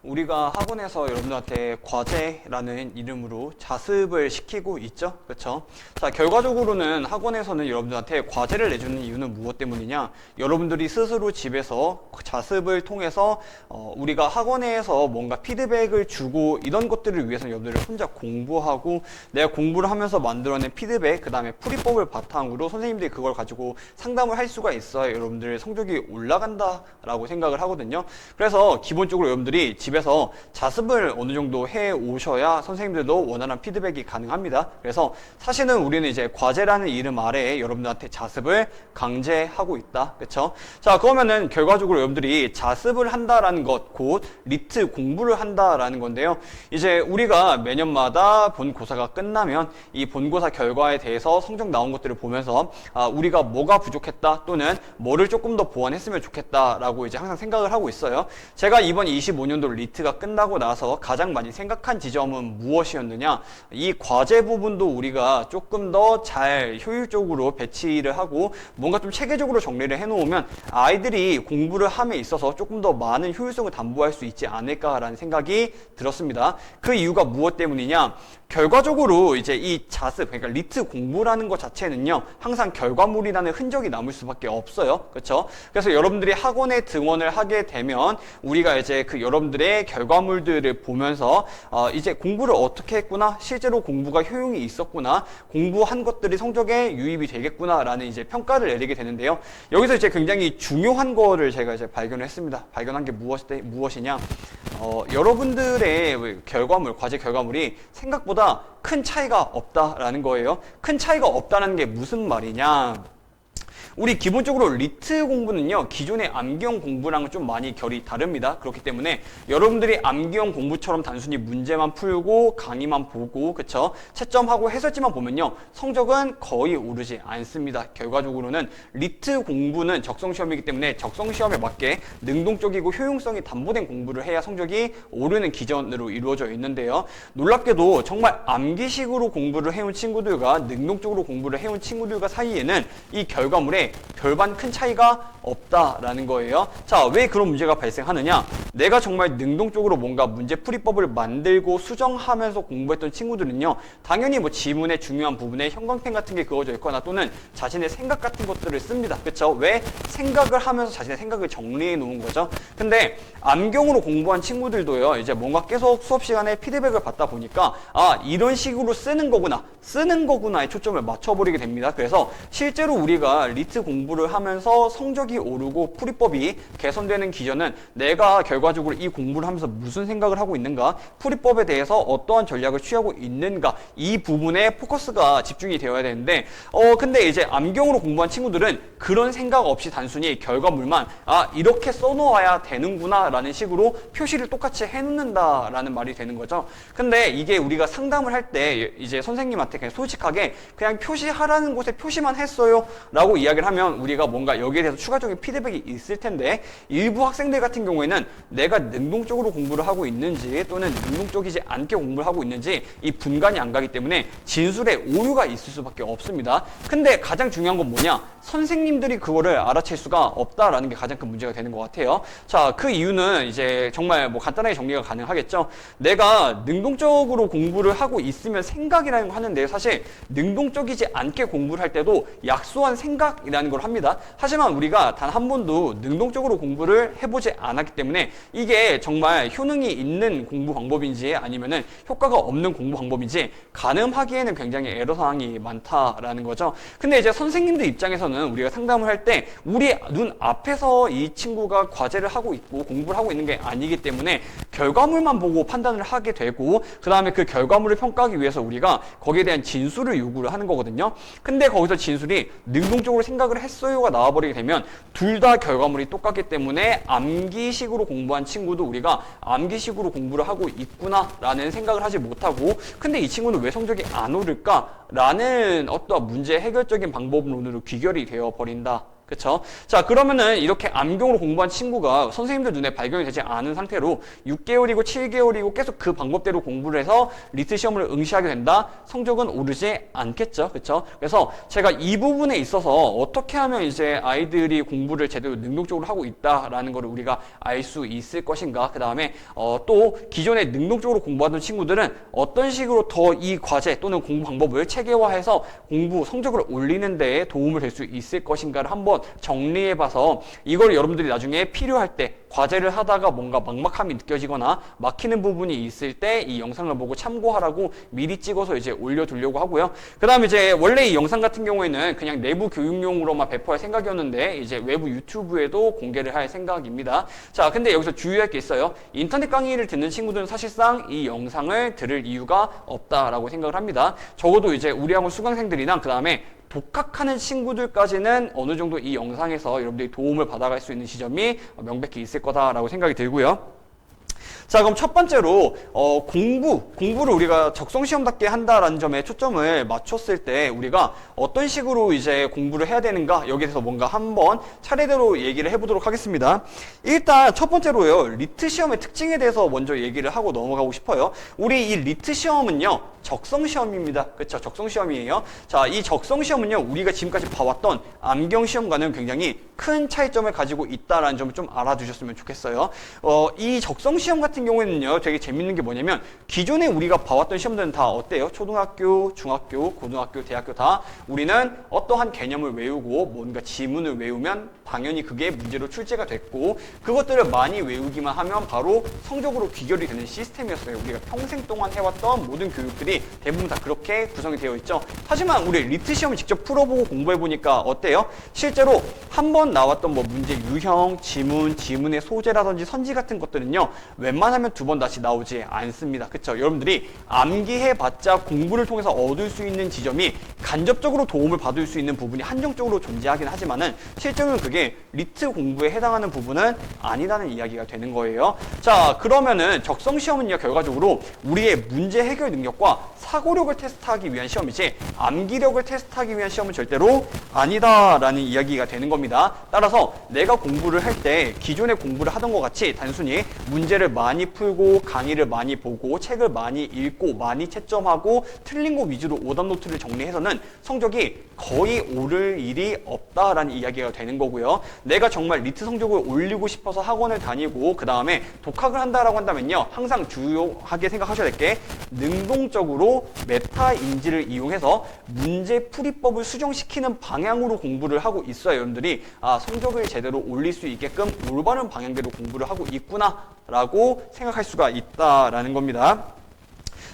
우리가 학원에서 여러분들한테 과제라는 이름으로 자습을 시키고 있죠. 그렇죠? 자, 결과적으로는 학원에서는 여러분들한테 과제를 내주는 이유는 무엇 때문이냐? 여러분들이 스스로 집에서 자습을 통해서 우리가 학원에서 뭔가 피드백을 주고 이런 것들을 위해서 여러분들이 혼자 공부하고 내가 공부를 하면서 만들어낸 피드백, 그 다음에 풀이법을 바탕으로 선생님들이 그걸 가지고 상담을 할 수가 있어야 여러분들의 성적이 올라간다라고 생각을 하거든요. 그래서 기본적으로 여러분들이 집에서 자습을 어느 정도 해 오셔야 선생님들도 원활한 피드백이 가능합니다. 그래서 사실은 우리는 이제 과제라는 이름 아래에 여러분들한테 자습을 강제하고 있다. 그렇죠? 자, 그러면은 결과적으로 여러분들이 자습을 한다라는 것, 곧 리트 공부를 한다라는 건데요. 이제 우리가 매년마다 본고사가 끝나면 이 본고사 결과에 대해서 성적 나온 것들을 보면서 우리가 뭐가 부족했다 또는 뭐를 조금 더 보완했으면 좋겠다라고 이제 항상 생각을 하고 있어요. 제가 이번 25년도 리트가 끝나고 나서 가장 많이 생각한 지점은 무엇이었느냐? 이 과제 부분도 우리가 조금 더 잘 효율적으로 배치를 하고 뭔가 좀 체계적으로 정리를 해놓으면 아이들이 공부를 함에 있어서 조금 더 많은 효율성을 담보할 수 있지 않을까라는 생각이 들었습니다. 그 이유가 무엇 때문이냐? 결과적으로 이제 이 자습, 그러니까 리트 공부라는 것 자체는요, 항상 결과물이라는 흔적이 남을 수밖에 없어요. 그렇죠? 그래서 여러분들이 학원에 등원을 하게 되면 우리가 이제 그 여러분들의 결과물들을 보면서 이제 공부를 어떻게 했구나, 실제로 공부가 효용이 있었구나, 공부한 것들이 성적에 유입이 되겠구나라는 이제 평가를 내리게 되는데요. 여기서 이제 굉장히 중요한 거를 제가 이제 발견을 했습니다. 발견한 게 무엇이냐? 여러분들의 결과물, 과제 결과물이 생각보다 큰 차이가 없다라는 거예요. 큰 차이가 없다는 게 무슨 말이냐? 우리 기본적으로 리트 공부는요, 기존의 암기형 공부랑은 좀 많이 결이 다릅니다. 그렇기 때문에 여러분들이 암기형 공부처럼 단순히 문제만 풀고 강의만 보고, 그쵸? 채점하고 해설지만 보면요, 성적은 거의 오르지 않습니다. 결과적으로는 리트 공부는 적성시험이기 때문에 적성시험에 맞게 능동적이고 효용성이 담보된 공부를 해야 성적이 오르는 기전으로 이루어져 있는데요. 놀랍게도 정말 암기식으로 공부를 해온 친구들과 능동적으로 공부를 해온 친구들과 사이에는 이 결과물에 별반 큰 차이가 없다라는 거예요. 자, 왜 그런 문제가 발생하느냐? 내가 정말 능동적으로 뭔가 문제풀이법을 만들고 수정하면서 공부했던 친구들은요, 당연히 뭐 지문의 중요한 부분에 형광펜 같은 게 그어져 있거나 또는 자신의 생각 같은 것들을 씁니다. 그쵸? 왜? 생각을 하면서 자신의 생각을 정리해 놓은 거죠. 근데 암경으로 공부한 친구들도요, 이제 뭔가 계속 수업 시간에 피드백을 받다 보니까 이런 식으로 쓰는 거구나에 초점을 맞춰버리게 됩니다. 그래서 실제로 우리가 리트 공부를 하면서 성적이 오르고 풀이법이 개선되는 기전은 내가 결과적으로 이 공부를 하면서 무슨 생각을 하고 있는가, 풀이법에 대해서 어떠한 전략을 취하고 있는가, 이 부분에 포커스가 집중이 되어야 되는데 근데 이제 암경으로 공부한 친구들은 그런 생각 없이 단순히 결과물만 이렇게 써놓아야 되는구나 라는 식으로 표시를 똑같이 해놓는다라는 말이 되는 거죠. 근데 이게 우리가 상담을 할 때 이제 선생님한테 그냥 솔직하게 그냥 표시하라는 곳에 표시만 했어요 라고 이야기를 하면 우리가 뭔가 여기에 대해서 추가적인 피드백이 있을 텐데, 일부 학생들 같은 경우에는 내가 능동적으로 공부를 하고 있는지 또는 능동적이지 않게 공부를 하고 있는지 이 분간이 안 가기 때문에 진술에 오류가 있을 수밖에 없습니다. 근데 가장 중요한 건 뭐냐? 선생님들이 그거를 알아챌 수가 없다라는 게 가장 큰 문제가 되는 것 같아요. 자, 그 이유는 이제 정말 뭐 간단하게 정리가 가능하겠죠. 내가 능동적으로 공부를 하고 있으면 생각이라는 걸 하는데, 사실 능동적이지 않게 공부를 할 때도 약소한 생각이라는 걸 합니다. 하지만 우리가 단 한 번도 능동적으로 공부를 해보지 않았기 때문에 이게 정말 효능이 있는 공부 방법인지 아니면은 효과가 없는 공부 방법인지 가늠하기에는 굉장히 애로사항이 많다라는 거죠. 근데 이제 선생님들 입장에서는 우리가 상담을 할 때 우리 눈 앞에서 이 친구가 과제를 하고 있고 공부를 하고 있는 게 아니기 때문에 결과물만 보고 판단을 하게 되고, 그 다음에 그 결과물을 평가하기 위해서 우리가 거기에 대한 진술을 요구를 하는 거거든요. 근데 거기서 진술이 능동적으로 생각을 했어요가 나와버리게 되면 둘 다 결과물이 똑같기 때문에 암기식으로 공부한 친구도 우리가 암기식으로 공부를 하고 있구나 라는 생각을 하지 못하고, 근데 이 친구는 왜 성적이 안 오를까 라는 어떠한 문제 해결적인 방법론으로 귀결이 되어 버린다. 그쵸? 자, 그러면은 이렇게 암경으로 공부한 친구가 선생님들 눈에 발견이 되지 않은 상태로 6개월이고 7개월이고 계속 그 방법대로 공부를 해서 리트 시험을 응시하게 된다? 성적은 오르지 않겠죠? 그쵸? 그래서 제가 이 부분에 있어서 어떻게 하면 이제 아이들이 공부를 제대로 능동적으로 하고 있다라는 거를 우리가 알 수 있을 것인가? 그 다음에 또 기존에 능동적으로 공부하던 친구들은 어떤 식으로 더 이 과제 또는 공부 방법을 체계화해서 공부 성적을 올리는 데 도움을 될 수 있을 것인가를 한번 정리해봐서 이걸 여러분들이 나중에 필요할 때 과제를 하다가 뭔가 막막함이 느껴지거나 막히는 부분이 있을 때 이 영상을 보고 참고하라고 미리 찍어서 이제 올려두려고 하고요. 그 다음에 이제 원래 이 영상 같은 경우에는 그냥 내부 교육용으로만 배포할 생각이었는데 이제 외부 유튜브에도 공개를 할 생각입니다. 자, 근데 여기서 주의할 게 있어요. 인터넷 강의를 듣는 친구들은 사실상 이 영상을 들을 이유가 없다라고 생각을 합니다. 적어도 이제 우리 학원 수강생들이나 그 다음에 독학하는 친구들까지는 어느 정도 이 영상에서 여러분들이 도움을 받아갈 수 있는 지점이 명백히 있을 거다라고 생각이 들고요. 자, 그럼 첫 번째로 공부를 우리가 적성시험답게 한다라는 점에 초점을 맞췄을 때 우리가 어떤 식으로 이제 공부를 해야 되는가, 여기에 대해서 뭔가 한번 차례대로 얘기를 해보도록 하겠습니다. 일단 첫 번째로요, 리트 시험의 특징에 대해서 먼저 얘기를 하고 넘어가고 싶어요. 우리 이 리트 시험은요, 적성시험입니다. 그렇죠? 적성시험이에요. 자, 이 적성시험은요, 우리가 지금까지 봐왔던 암경시험과는 굉장히 큰 차이점을 가지고 있다라는 점을 좀 알아두셨으면 좋겠어요. 이 적성시험 같은 경우에는요, 되게 재밌는 게 뭐냐면 기존에 우리가 봐왔던 시험들은 다 어때요? 초등학교, 중학교, 고등학교, 대학교 다 우리는 어떠한 개념을 외우고 뭔가 지문을 외우면 당연히 그게 문제로 출제가 됐고 그것들을 많이 외우기만 하면 바로 성적으로 귀결이 되는 시스템이었어요. 우리가 평생 동안 해왔던 모든 교육들이 대부분 다 그렇게 구성이 되어 있죠. 하지만 우리 리트 시험을 직접 풀어보고 공부해보니까 어때요? 실제로 한 번 나왔던 뭐 문제 유형, 지문의 소재라든지 선지 같은 것들은요, 웬만하면 두 번 다시 나오지 않습니다. 그쵸? 여러분들이 암기해봤자 공부를 통해서 얻을 수 있는 지점이 간접적으로 도움을 받을 수 있는 부분이 한정적으로 존재하긴 하지만은 실제로는 그게 리트 공부에 해당하는 부분은 아니라는 이야기가 되는 거예요. 자, 그러면은 적성시험은요, 결과적으로 우리의 문제 해결 능력과 사고력을 테스트하기 위한 시험이지 암기력을 테스트하기 위한 시험은 절대로 아니다라는 이야기가 되는 겁니다. 따라서 내가 공부를 할 때 기존에 공부를 하던 것 같이 단순히 문제를 많이 풀고 강의를 많이 보고 책을 많이 읽고 많이 채점하고 틀린 거 위주로 오답노트를 정리해서는 성적이 거의 오를 일이 없다라는 이야기가 되는 거고요. 내가 정말 리트 성적을 올리고 싶어서 학원을 다니고 그 다음에 독학을 한다라고 한다면요, 항상 주요하게 생각하셔야 될 게 능동적으로 메타 인지를 이용해서 문제 풀이법을 수정시키는 방향으로 공부를 하고 있어야 여러분들이 성적을 제대로 올릴 수 있게끔 올바른 방향대로 공부를 하고 있구나 라고 생각할 수가 있다라는 겁니다.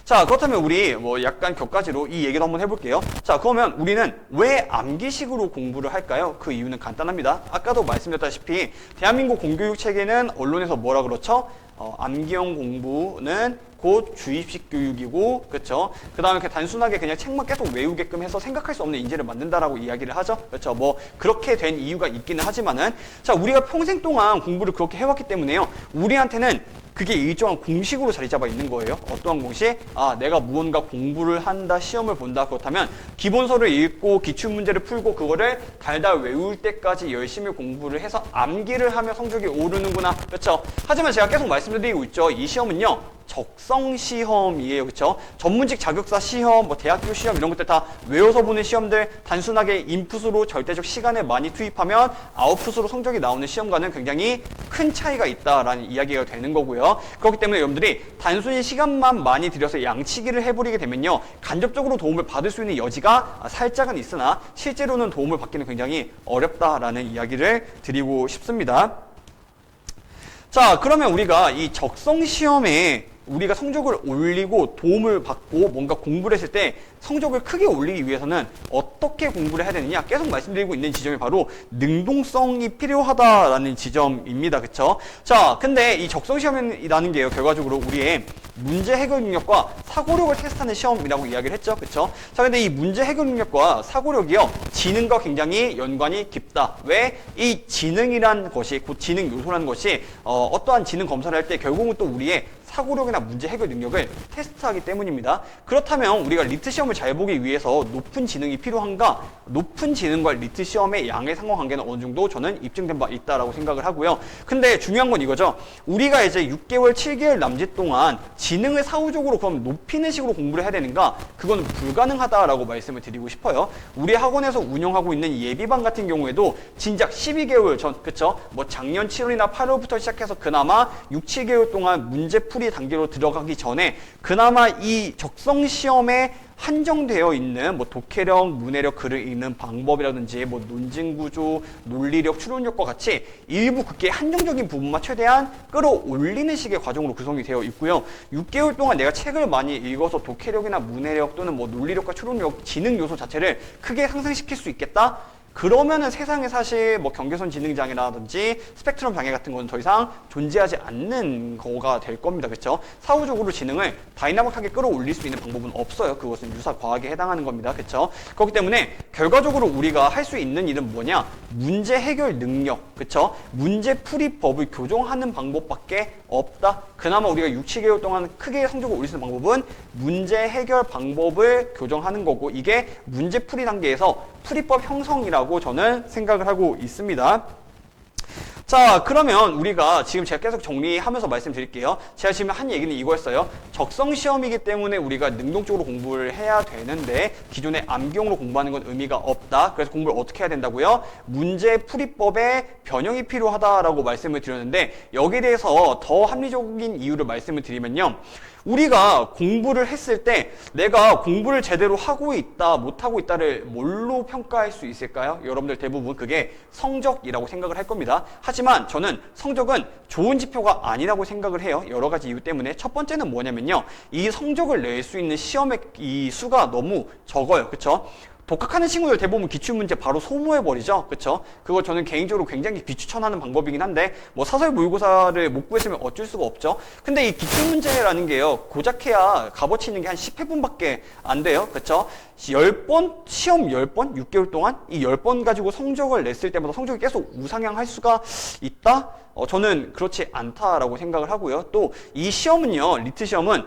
자, 그렇다면 우리 뭐 약간 격가지로 이 얘기도 한번 해볼게요. 자, 그러면 우리는 왜 암기식으로 공부를 할까요? 그 이유는 간단합니다. 아까도 말씀드렸다시피 대한민국 공교육 체계는 언론에서 뭐라 그렇죠? 암기형 공부는 곧 주입식 교육이고, 그렇죠? 그 다음에 단순하게 그냥 책만 계속 외우게끔 해서 생각할 수 없는 인재를 만든다라고 이야기를 하죠. 그렇죠? 뭐 그렇게 된 이유가 있기는 하지만은, 자, 우리가 평생 동안 공부를 그렇게 해왔기 때문에요, 우리한테는 그게 일정한 공식으로 자리 잡아 있는 거예요. 어떠한 공식? 내가 무언가 공부를 한다, 시험을 본다. 그렇다면 기본서를 읽고 기출문제를 풀고 그거를 달달 외울 때까지 열심히 공부를 해서 암기를 하며 성적이 오르는구나. 그렇죠? 하지만 제가 계속 말씀드리고 있죠. 이 시험은요, 적성시험이에요. 그렇죠? 전문직 자격사 시험, 뭐 대학교 시험 이런 것들 다 외워서 보는 시험들, 단순하게 인풋으로 절대적 시간을 많이 투입하면 아웃풋으로 성적이 나오는 시험과는 굉장히 큰 차이가 있다라는 이야기가 되는 거고요. 그렇기 때문에 여러분들이 단순히 시간만 많이 들여서 양치기를 해버리게 되면요, 간접적으로 도움을 받을 수 있는 여지가 살짝은 있으나 실제로는 도움을 받기는 굉장히 어렵다라는 이야기를 드리고 싶습니다. 자, 그러면 우리가 이 적성시험에 우리가 성적을 올리고 도움을 받고 뭔가 공부를 했을 때 성적을 크게 올리기 위해서는 어떻게 공부를 해야 되느냐, 계속 말씀드리고 있는 지점이 바로 능동성이 필요하다라는 지점입니다. 그쵸? 자, 근데 이 적성시험이라는 게요, 결과적으로 우리의 문제 해결 능력과 사고력을 테스트하는 시험이라고 이야기를 했죠. 그쵸? 자, 근데 이 문제 해결 능력과 사고력이요, 지능과 굉장히 연관이 깊다. 왜? 이 지능이란 것이, 곧 지능 요소라는 것이, 어떠한 지능 검사를 할 때 결국은 또 우리의 사고력이나 문제 해결 능력을 테스트하기 때문입니다. 그렇다면 우리가 리트 시험을 잘 보기 위해서 높은 지능이 필요한가? 높은 지능과 리트 시험의 양의 상관관계는 어느 정도 저는 입증된 바 있다라고 생각을 하고요. 근데 중요한 건 이거죠. 우리가 이제 6개월, 7개월 남짓 동안 지능을 사후적으로 그럼 높이는 식으로 공부를 해야 되는가? 그건 불가능하다라고 말씀을 드리고 싶어요. 우리 학원에서 운영하고 있는 예비반 같은 경우에도 진작 12개월 전, 그쵸? 뭐 작년 7월이나 8월부터 시작해서 그나마 6, 7개월 동안 문제풀이 단계로 들어가기 전에 그나마 이 적성 시험에 한정되어 있는 뭐 독해력, 문해력, 글을 읽는 방법이라든지 뭐 논증 구조, 논리력, 추론력과 같이 일부 그게 한정적인 부분만 최대한 끌어올리는 식의 과정으로 구성이 되어 있고요. 6개월 동안 내가 책을 많이 읽어서 독해력이나 문해력 또는 뭐 논리력과 추론력, 지능 요소 자체를 크게 상승시킬 수 있겠다? 그러면은 세상에 사실 뭐 경계선 지능장애라든지 스펙트럼 장애 같은 건 더 이상 존재하지 않는 거가 될 겁니다. 그렇죠? 사후적으로 지능을 다이나믹하게 끌어올릴 수 있는 방법은 없어요. 그것은 유사 과학에 해당하는 겁니다. 그렇죠? 그렇기 때문에 결과적으로 우리가 할 수 있는 일은 뭐냐? 문제 해결 능력, 그렇죠? 문제 풀이법을 교정하는 방법밖에 없다. 그나마 우리가 6, 7개월 동안 크게 성적을 올릴 수 있는 방법은 문제 해결 방법을 교정하는 거고, 이게 문제 풀이 단계에서 풀이법 형성이라고 저는 생각을 하고 있습니다. 자, 그러면 우리가 지금 제가 계속 정리하면서 말씀드릴게요. 제가 지금 한 얘기는 이거였어요. 적성 시험이기 때문에 우리가 능동적으로 공부를 해야 되는데 기존의 암기용으로 공부하는 건 의미가 없다. 그래서 공부를 어떻게 해야 된다고요? 문제 풀이법의 변형이 필요하다라고 말씀을 드렸는데, 여기에 대해서 더 합리적인 이유를 말씀을 드리면요. 우리가 공부를 했을 때 내가 공부를 제대로 하고 있다, 못하고 있다를 뭘로 평가할 수 있을까요? 여러분들 대부분 그게 성적이라고 생각을 할 겁니다. 하지만 저는 성적은 좋은 지표가 아니라고 생각을 해요. 여러 가지 이유 때문에. 첫 번째는 뭐냐면요. 이 성적을 낼 수 있는 시험의 이 수가 너무 적어요. 그쵸? 독학하는 친구들 대부분 기출문제 바로 소모해버리죠. 그쵸? 그거 저는 개인적으로 굉장히 비추천하는 방법이긴 한데, 뭐 사설 모의고사를 못 구했으면 어쩔 수가 없죠. 근데 이 기출문제라는 게요, 고작해야 값어치 있는 게 한 10회분밖에 안 돼요. 그쵸? 10번, 시험 10번, 6개월 동안 이 10번 가지고 성적을 냈을 때마다 성적이 계속 우상향할 수가 있다? 저는 그렇지 않다라고 생각을 하고요. 또 이 시험은요, 리트 시험은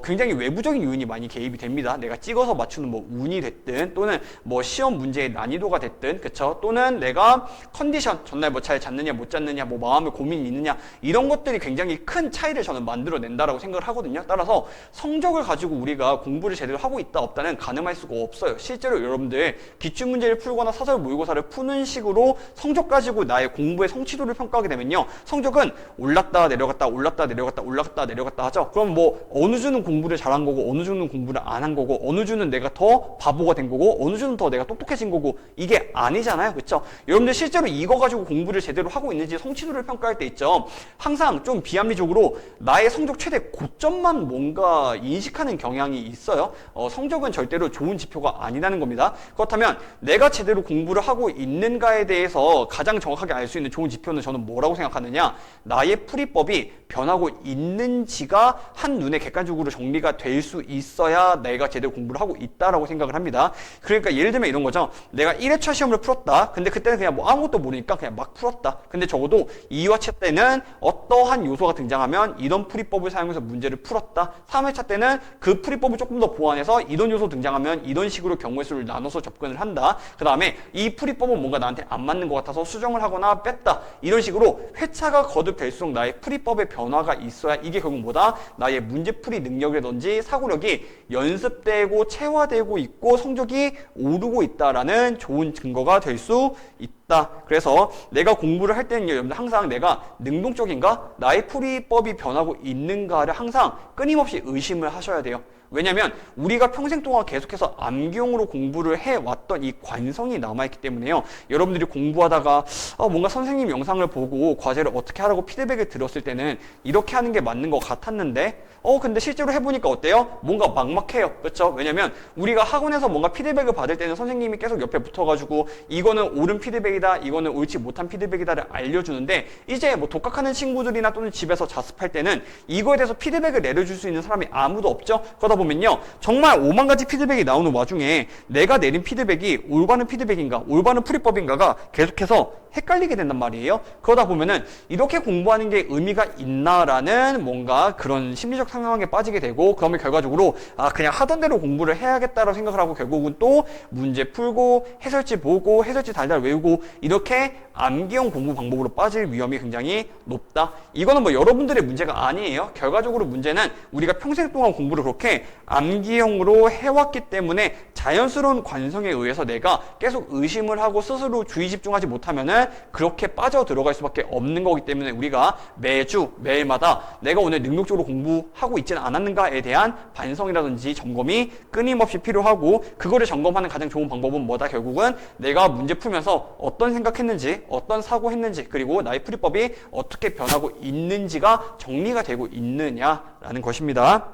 굉장히 외부적인 요인이 많이 개입이 됩니다. 내가 찍어서 맞추는 뭐 운이 됐든, 또는 뭐 시험 문제의 난이도가 됐든, 그쵸? 또는 내가 컨디션, 전날 뭐 잘 잤느냐 못 잤느냐, 뭐 마음의 고민이 있느냐, 이런 것들이 굉장히 큰 차이를 저는 만들어낸다라고 생각을 하거든요. 따라서 성적을 가지고 우리가 공부를 제대로 하고 있다 없다는 가늠할 수가 없어요. 실제로 여러분들 기출문제를 풀거나 사설 모의고사를 푸는 식으로 성적 가지고 나의 공부의 성취도를 평가하게 되면요, 성적은 올랐다 내려갔다 올랐다 내려갔다 올랐다 내려갔다 하죠. 그럼 뭐 어느 주는 공부를 잘한 거고, 어느 주는 공부를 안 한 거고, 어느 주는 내가 더 바보가 된 거고, 어느 주는 더 내가 똑똑해진 거고, 이게 아니잖아요. 그렇죠? 여러분들 실제로 이거 가지고 공부를 제대로 하고 있는지 성취도를 평가할 때 있죠, 항상 좀 비합리적으로 나의 성적 최대 고점만 뭔가 인식하는 경향이 있어요. 성적은 절대로 좋은 지표가 아니라는 겁니다. 그렇다면 내가 제대로 공부를 하고 있는가에 대해서 가장 정확하게 알 수 있는 좋은 지표는 저는 뭐라고 생각하느냐, 나의 풀이법이 변하고 있는지가 한눈에 객관적으로 정리가 될 수 있어야 내가 제대로 공부를 하고 있다라고 생각을 합니다. 그러니까 예를 들면 이런 거죠. 내가 1회차 시험을 풀었다. 근데 그때는 그냥 뭐 아무것도 모르니까 그냥 막 풀었다. 근데 적어도 2회차 때는 어떠한 요소가 등장하면 이런 풀이법을 사용해서 문제를 풀었다. 3회차 때는 그 풀이법을 조금 더 보완해서 이런 요소 등장하면 이런 식으로 경우의 수를 나눠서 접근을 한다. 그 다음에 이 풀이법은 뭔가 나한테 안 맞는 것 같아서 수정을 하거나 뺐다. 이런 식으로 회차가 거듭될수록 나의 풀이법의 변화가 있어야 이게 결국 뭐다? 나의 문제풀이 능력이라든지 사고력이 연습되고 체화되고 있고 성적이 오르고 있다라는 좋은 증거가 될 수 있다. 그래서 내가 공부를 할 때는요, 여러분들 항상 내가 능동적인가? 나의 풀이법이 변하고 있는가를 항상 끊임없이 의심을 하셔야 돼요. 왜냐면 우리가 평생 동안 계속해서 암기용으로 공부를 해왔던 이 관성이 남아있기 때문에요. 여러분들이 공부하다가 뭔가 선생님 영상을 보고 과제를 어떻게 하라고 피드백을 들었을 때는 이렇게 하는 게 맞는 것 같았는데 근데 실제로 해보니까 어때요? 뭔가 막막해요. 그렇죠? 왜냐면 우리가 학원에서 뭔가 피드백을 받을 때는 선생님이 계속 옆에 붙어가지고 이거는 옳은 피드백이다, 이거는 옳지 못한 피드백이다를 알려주는데, 이제 뭐 독학하는 친구들이나 또는 집에서 자습할 때는 이거에 대해서 피드백을 내려줄 수 있는 사람이 아무도 없죠? 그러다 보면요. 정말 5만 가지 피드백이 나오는 와중에 내가 내린 피드백이 올바른 피드백인가, 올바른 풀이법인가가 계속해서 헷갈리게 된단 말이에요. 그러다 보면은 이렇게 공부하는 게 의미가 있나라는 뭔가 그런 심리적 상황에 빠지게 되고, 그러면 결과적으로 그냥 하던 대로 공부를 해야겠다라고 생각을 하고 결국은 또 문제 풀고 해설지 보고 해설지 달달 외우고 이렇게 암기형 공부 방법으로 빠질 위험이 굉장히 높다. 이거는 뭐 여러분들의 문제가 아니에요. 결과적으로 문제는 우리가 평생 동안 공부를 그렇게 암기형으로 해왔기 때문에 자연스러운 관성에 의해서 내가 계속 의심을 하고 스스로 주의 집중하지 못하면은 그렇게 빠져 들어갈 수밖에 없는 거기 때문에 우리가 매주 매일마다 내가 오늘 능력적으로 공부하고 있지는 않았는가에 대한 반성이라든지 점검이 끊임없이 필요하고, 그거를 점검하는 가장 좋은 방법은 뭐다? 결국은 내가 문제 풀면서 어떤 생각했는지, 어떤 사고했는지, 그리고 나의 풀이법이 어떻게 변하고 있는지가 정리가 되고 있느냐라는 것입니다.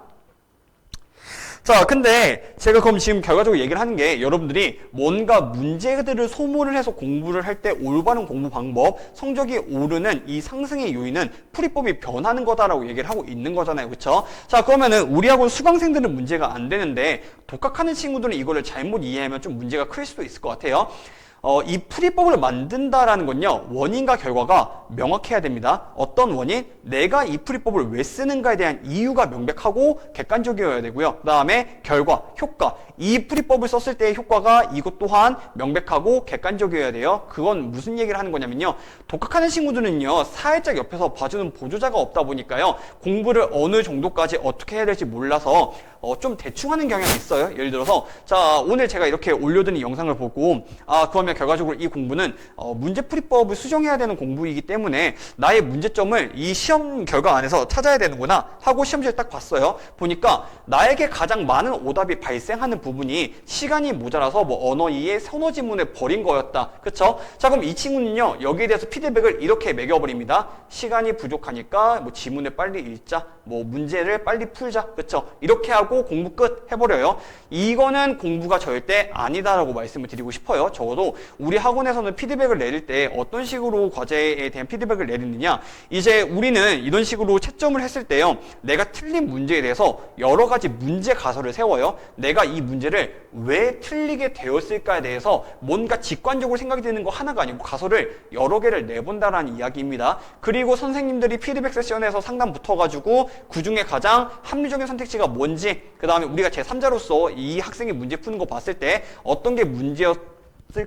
자, 근데 제가 그럼 지금 결과적으로 얘기를 하는 게, 여러분들이 뭔가 문제들을 소모를 해서 공부를 할 때 올바른 공부 방법, 성적이 오르는 이 상승의 요인은 풀이법이 변하는 거다라고 얘기를 하고 있는 거잖아요. 그쵸? 자, 그러면은 우리하고 수강생들은 문제가 안 되는데 독학하는 친구들은 이거를 잘못 이해하면 좀 문제가 클 수도 있을 것 같아요. 이 풀이법을 만든다라는 건요, 원인과 결과가 명확해야 됩니다. 어떤 원인? 내가 이 풀이법을 왜 쓰는가에 대한 이유가 명백하고 객관적이어야 되고요. 그 다음에 결과, 효과. 이 풀이법을 썼을 때의 효과가 이것 또한 명백하고 객관적이어야 돼요. 그건 무슨 얘기를 하는 거냐면요, 독학하는 친구들은요, 살짝 옆에서 봐주는 보조자가 없다 보니까요, 공부를 어느 정도까지 어떻게 해야 될지 몰라서 좀 대충 하는 경향이 있어요. 예를 들어서, 자, 오늘 제가 이렇게 올려둔 이 영상을 보고, 그러면 결과적으로 이 공부는 문제풀이법을 수정해야 되는 공부이기 때문에 나의 문제점을 이 시험 결과 안에서 찾아야 되는구나 하고 시험지를 딱 봤어요. 보니까 나에게 가장 많은 오답이 발생하는 부분이 시간이 모자라서 뭐 언어 이해, 선어 지문을 버린 거였다. 그쵸? 자, 그럼 이 친구는요, 여기에 대해서 피드백을 이렇게 매겨버립니다. 시간이 부족하니까 뭐 지문을 빨리 읽자, 뭐 문제를 빨리 풀자. 그쵸? 이렇게 하고 공부 끝 해버려요. 이거는 공부가 절대 아니다라고 말씀을 드리고 싶어요. 적어도 우리 학원에서는 피드백을 내릴 때 어떤 식으로 과제에 대한 피드백을 내리느냐, 이제 우리는 이런 식으로 채점을 했을 때요, 내가 틀린 문제에 대해서 여러 가지 문제 가설을 세워요. 내가 이 문제를 왜 틀리게 되었을까에 대해서 뭔가 직관적으로 생각이 드는 거 하나가 아니고 가설을 여러 개를 내본다라는 이야기입니다. 그리고 선생님들이 피드백 세션에서 상담 붙어가지고 그 중에 가장 합리적인 선택지가 뭔지, 그 다음에 우리가 제3자로서 이 학생이 문제 푸는 거 봤을 때 어떤 게 문제였을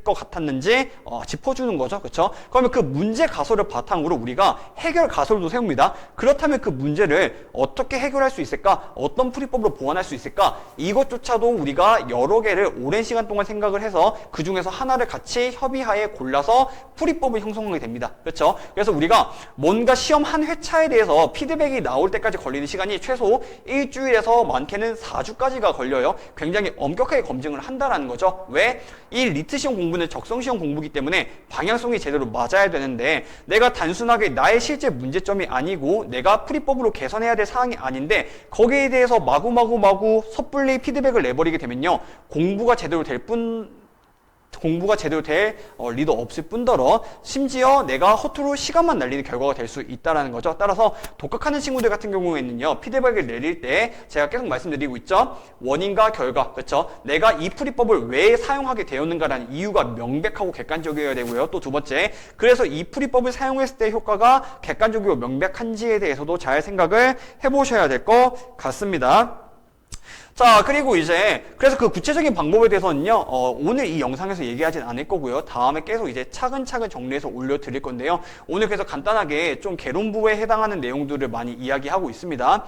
것 같았는지 짚어주는 거죠. 그렇죠? 그러면 그 문제 가설을 바탕으로 우리가 해결 가설도 세웁니다. 그렇다면 그 문제를 어떻게 해결할 수 있을까? 어떤 풀이법으로 보완할 수 있을까? 이것조차도 우리가 여러 개를 오랜 시간 동안 생각을 해서 그 중에서 하나를 같이 협의하에 골라서 풀이법을 형성하게 됩니다. 그렇죠? 그래서 우리가 뭔가 시험 한 회차에 대해서 피드백이 나올 때까지 걸리는 시간이 최소 일주일에서 많게는 4주까지가 걸려요. 굉장히 엄격하게 검증을 한다는 거죠. 왜? 이 리트 시험 공부는 적성시험 공부이기 때문에 방향성이 제대로 맞아야 되는데, 내가 단순하게 나의 실제 문제점이 아니고 내가 풀이법으로 개선해야 될 사항이 아닌데 거기에 대해서 마구 섣불리 피드백을 내버리게 되면요, 공부가 제대로 될 리도 없을 뿐더러 심지어 내가 허투루 시간만 날리는 결과가 될 수 있다는 거죠. 따라서 독학하는 친구들 같은 경우에는요, 피드백을 내릴 때 제가 계속 말씀드리고 있죠. 원인과 결과, 그렇죠? 내가 이 풀이법을 왜 사용하게 되었는가라는 이유가 명백하고 객관적이어야 되고요. 또 두 번째, 그래서 이 풀이법을 사용했을 때 효과가 객관적이고 명백한지에 대해서도 잘 생각을 해보셔야 될 것 같습니다. 자, 그리고 이제 그래서 그 구체적인 방법에 대해서는요, 오늘 이 영상에서 얘기하진 않을 거고요. 다음에 계속 이제 차근차근 정리해서 올려드릴 건데요. 오늘 그래서 간단하게 좀 개론부에 해당하는 내용들을 많이 이야기하고 있습니다.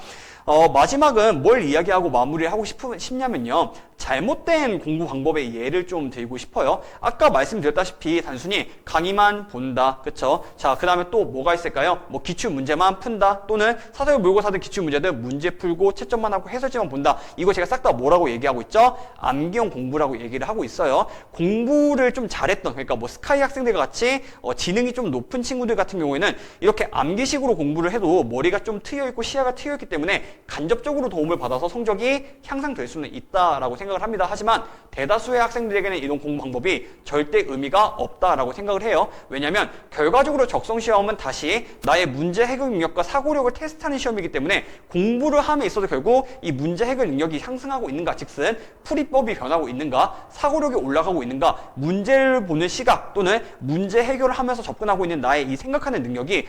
마지막은 뭘 이야기하고 마무리를 하고 싶냐면요, 잘못된 공부 방법의 예를 좀 들고 싶어요. 아까 말씀드렸다시피 단순히 강의만 본다, 그쵸? 자, 그 다음에 또 뭐가 있을까요? 뭐 기출 문제만 푼다, 또는 사설 모의고사들 기출 문제들 문제 풀고 채점만 하고 해설지만 본다. 이거 제가 싹 다 뭐라고 얘기하고 있죠? 암기형 공부라고 얘기를 하고 있어요. 공부를 좀 잘했던, 그러니까 뭐 스카이 학생들 같이 지능이 좀 높은 친구들 같은 경우에는 이렇게 암기식으로 공부를 해도 머리가 좀 트여있고 시야가 트여있기 때문에 간접적으로 도움을 받아서 성적이 향상될 수는 있다라고 생각을 합니다. 하지만 대다수의 학생들에게는 이런 공부 방법이 절대 의미가 없다라고 생각을 해요. 왜냐하면 결과적으로 적성시험은 다시 나의 문제 해결 능력과 사고력을 테스트하는 시험이기 때문에 공부를 함에 있어서 결국 이 문제 해결 능력이 상승하고 있는가, 즉슨 풀이법이 변하고 있는가, 사고력이 올라가고 있는가, 문제를 보는 시각 또는 문제 해결을 하면서 접근하고 있는 나의 이 생각하는 능력이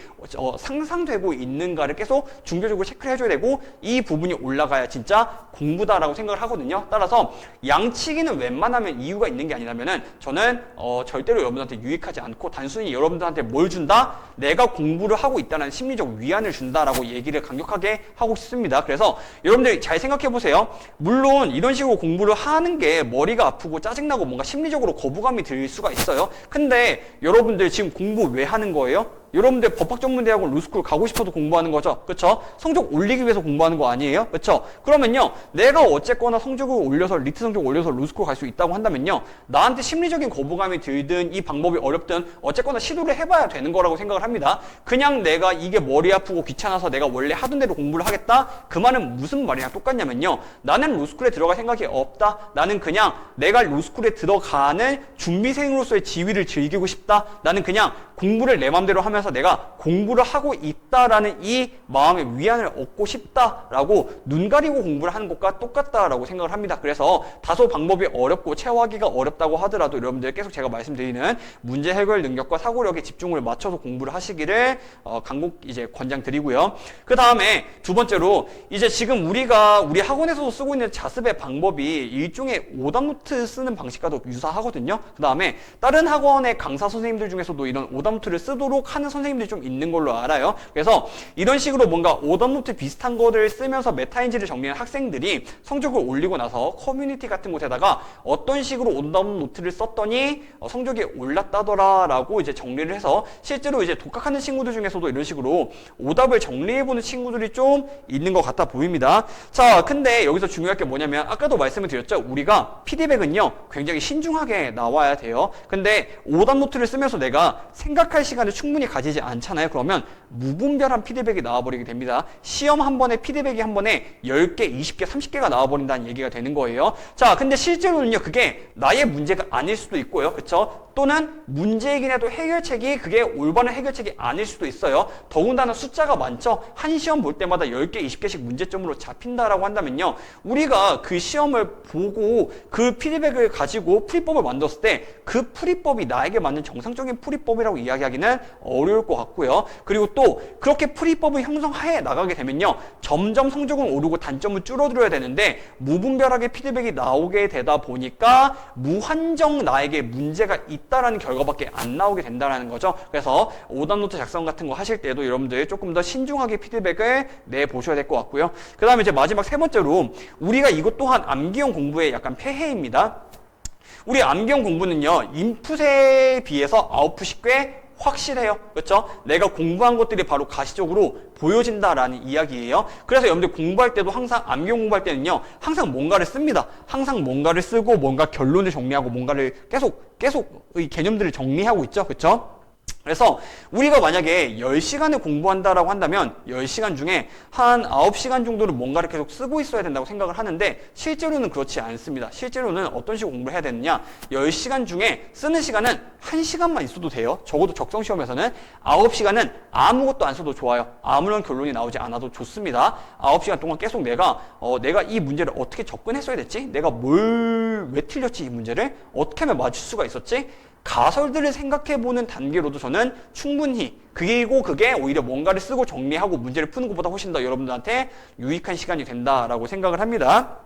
상상되고 있는가를 계속 중조적으로 체크를 해줘야 되고, 이 부분이 올라가야 진짜 공부다라고 생각을 하거든요. 따라서 양치기는 웬만하면 이유가 있는 게 아니라면은 저는 절대로 여러분한테 유익하지 않고 단순히 여러분들한테 뭘 준다? 내가 공부를 하고 있다는 심리적 위안을 준다라고 얘기를 강력하게 하고 싶습니다. 그래서 여러분들 잘 생각해 보세요. 물론 이런 식으로 공부를 하는 게 머리가 아프고 짜증나고 뭔가 심리적으로 거부감이 들 수가 있어요. 근데 여러분들 지금 공부 왜 하는 거예요? 여러분들 법학전문대학원 로스쿨 가고 싶어서 공부하는 거죠. 그쵸? 성적 올리기 위해서 공부하는 거 아니에요? 그쵸? 그러면요, 내가 어쨌거나 성적을 올려서, 리트 성적 올려서 로스쿨 갈 수 있다고 한다면요, 나한테 심리적인 거부감이 들든 이 방법이 어렵든 어쨌거나 시도를 해봐야 되는 거라고 생각을 합니다. 그냥 내가 이게 머리 아프고 귀찮아서 내가 원래 하던 대로 공부를 하겠다? 그 말은 무슨 말이랑 똑같냐면요, 나는 로스쿨에 들어갈 생각이 없다. 나는 그냥 내가 로스쿨에 들어가는 준비생으로서의 지위를 즐기고 싶다. 나는 그냥 공부를 내 맘대로 하면서 내가 공부를 하고 있다라는 이 마음의 위안을 얻고 싶다라고 눈 가리고 공부를 하는 것과 똑같다라고 생각을 합니다. 그래서 다소 방법이 어렵고 체화하기가 어렵다고 하더라도 여러분들 계속 제가 말씀드리는 문제 해결 능력과 사고력에 집중을 맞춰서 공부를 하시기를 간곡 이제 권장드리고요. 그 다음에 두 번째로 이제 지금 우리 학원에서도 쓰고 있는 자습의 방법이 일종의 오답노트 쓰는 방식과도 유사하거든요. 그 다음에 다른 학원의 강사 선생님들 중에서도 이런 오답노트를 쓰도록 하는 선생님들이 좀 있는 걸로 알아요. 그래서 이런 식으로 뭔가 오답노트 비슷한 거를 쓰면서 메타인지를 정리하는 학생들이 성적을 올리고 나서 커뮤니티 같은 곳에다가 어떤 식으로 오답노트를 썼더니 성적이 올랐다더라라고 이제 정리를 해서 실제로 이제 독학하는 친구들 중에서도 이런 식으로 오답을 정리해보는 친구들이 좀 있는 것 같아 보입니다. 자, 근데 여기서 중요할 게 뭐냐면 아까도 말씀을 드렸죠. 우리가 피드백은요, 굉장히 신중하게 나와야 돼요. 근데 오답노트를 쓰면서 내가 생각할 시간을 충분히 가지지 않잖아요. 그러면 무분별한 피드백이 나와버리게 됩니다. 시험 한 번에 피드백이 한 번에 10개, 20개, 30개가 나와버린다는 얘기가 되는 거예요. 자, 근데 실제로는요, 그게 나의 문제가 아닐 수도 있고요. 그쵸? 또는 문제이긴 해도 해결책이 그게 올바른 해결책이 아닐 수도 있어요. 더군다나 숫자가 많죠. 한 시험 볼 때마다 10개, 20개씩 문제점으로 잡힌다라고 한다면요, 우리가 그 시험을 보고 그 피드백을 가지고 풀이법을 만들었을 때 그 풀이법이 나에게 맞는 정상적인 풀이법이라고 이야기하기는 어려울 것 같고요. 그리고 또 그렇게 풀이법을 형성해 나가게 되면요, 점점 성적은 오르고 단점은 줄어들어야 되는데 무분별하게 피드백이 나오게 되다 보니까 무한정 나에게 문제가 있다라는 결과밖에 안 나오게 된다는 거죠. 그래서 오답노트 작성 같은 거 하실 때도 여러분들 조금 더 신중하게 피드백을 내보셔야 될 것 같고요. 그 다음에 이제 마지막 세 번째로, 우리가 이것 또한 암기형 공부의 약간 폐해입니다. 우리 암기형 공부는요, 인풋에 비해서 아웃풋이 꽤 확실해요. 그렇죠? 내가 공부한 것들이 바로 가시적으로 보여진다라는 이야기예요. 그래서 여러분들 공부할 때도 항상 암기형 공부할 때는요, 항상 뭔가를 씁니다. 항상 뭔가를 쓰고 뭔가 결론을 정리하고 뭔가를 계속 이 개념들을 정리하고 있죠. 그렇죠? 그래서 우리가 만약에 10시간을 공부한다라고 한다면 10시간 중에 한 9시간 정도는 뭔가를 계속 쓰고 있어야 된다고 생각을 하는데 실제로는 그렇지 않습니다. 실제로는 어떤 식으로 공부를 해야 되느냐, 10시간 중에 쓰는 시간은 1시간만 있어도 돼요. 적어도 적성시험에서는 9시간은 아무것도 안 써도 좋아요. 아무런 결론이 나오지 않아도 좋습니다. 9시간 동안 계속 내가 이 문제를 어떻게 접근했어야 됐지? 내가 왜 틀렸지? 이 문제를 어떻게 하면 맞출 수가 있었지? 가설들을 생각해보는 단계로도 저는 충분히, 그리고 그게 오히려 뭔가를 쓰고 정리하고 문제를 푸는 것보다 훨씬 더 여러분들한테 유익한 시간이 된다라고 생각을 합니다.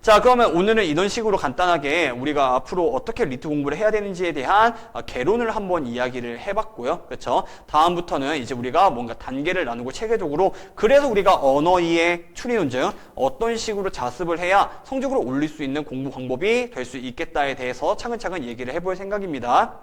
자, 그러면 오늘은 이런 식으로 간단하게 우리가 앞으로 어떻게 리트 공부를 해야 되는지에 대한 개론을 한번 이야기를 해봤고요. 그렇죠? 다음부터는 이제 우리가 뭔가 단계를 나누고 체계적으로, 그래서 우리가 언어의 추리논증, 어떤 식으로 자습을 해야 성적으로 올릴 수 있는 공부 방법이 될 수 있겠다에 대해서 차근차근 얘기를 해볼 생각입니다.